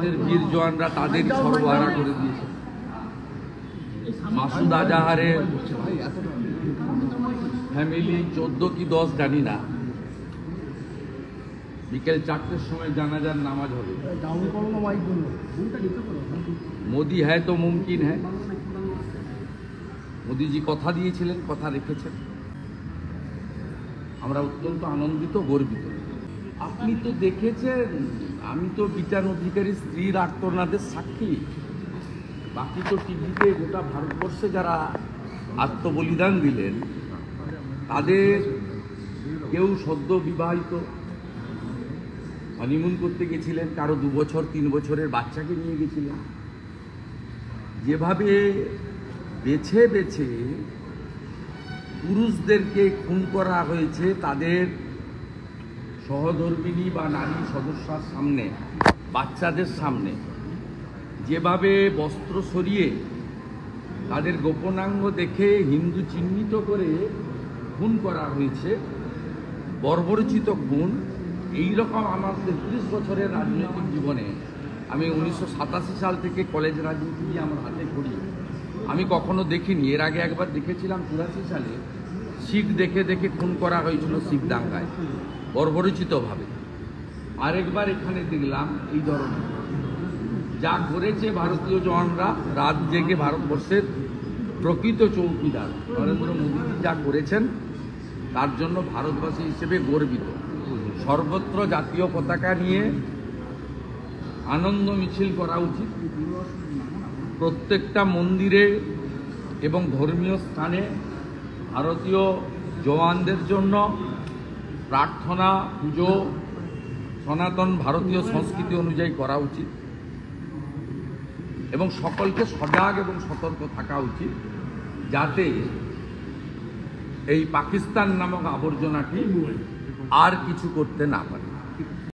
ভারতের বীর জওয়ানরা তাদেরই সর্বহারা করে দিয়েছে। মাসুদ আজাহারের ফ্যামিলি 14 কি 10 জানি না, বিকেল 4টের সময় জানাজার নামাজ হবে। মোদি হ্যায় তো মুমকিন হ্যায়। মোদিজি কথা দিয়েছিলেন, কথা রেখেছেন। আমরা অত্যন্ত আনন্দিত, গর্বিত। আপনি তো দেখেছেন, আমি তো বিটান অধিকারী স্ত্রীর আর্তনাদের সাক্ষী। বাকি তো টিভিতে গোটা ভারতবর্ষে যারা আত্মবলিদান দিলেন তাদের কেউ সদ্য বিবাহিত, হনিমুন করতে গেছিলেন, কারো 2 বছর 3 বছরের বাচ্চাকে নিয়ে গেছিলেন। যেভাবে বেছে বেছে পুরুষদেরকে খুন করা হয়েছে তাদের সহধর্মিণী বা নারী সদস্যার সামনে, বাচ্চাদের সামনে, যেভাবে বস্ত্র সরিয়ে তাদের গোপনাঙ্গ দেখে হিন্দু চিহ্নিত করে খুন করা হয়েছে, বর্বরচিত খুন। এইরকম আমার 33 বছরের রাজনৈতিক জীবনে, আমি 1987 সাল থেকে কলেজ রাজনীতি দিয়ে আমার হাতে করি, আমি কখনো দেখিনি। এর আগে একবার দেখেছিলাম 84 সালে, শিখ দেখে দেখে খুন করা হয়েছিল শিখ দাঙ্গায় বর্বরচিতভাবে। আরেকবার এখানে দেখলাম এই ধরনের। যা করেছে ভারতীয় জওয়ানরা, রাত জেগে ভারতবর্ষের প্রকৃত চৌকিদার নরেন্দ্র মোদীজি যা করেছেন তার জন্য ভারতবাসী হিসেবে গর্বিত। সর্বত্র জাতীয় পতাকা নিয়ে আনন্দ মিছিল করা উচিত। প্রত্যেকটা মন্দিরে এবং ধর্মীয় স্থানে ভারতীয় জওয়ানদের জন্য প্রার্থনা, পুজো সনাতন ভারতীয় সংস্কৃতি অনুযায়ী করা উচিত এবং সকলকে সজাগ এবং সতর্ক থাকা উচিত, যাতে এই পাকিস্তান নামক আবর্জনাটি আর কিছু করতে না পারে।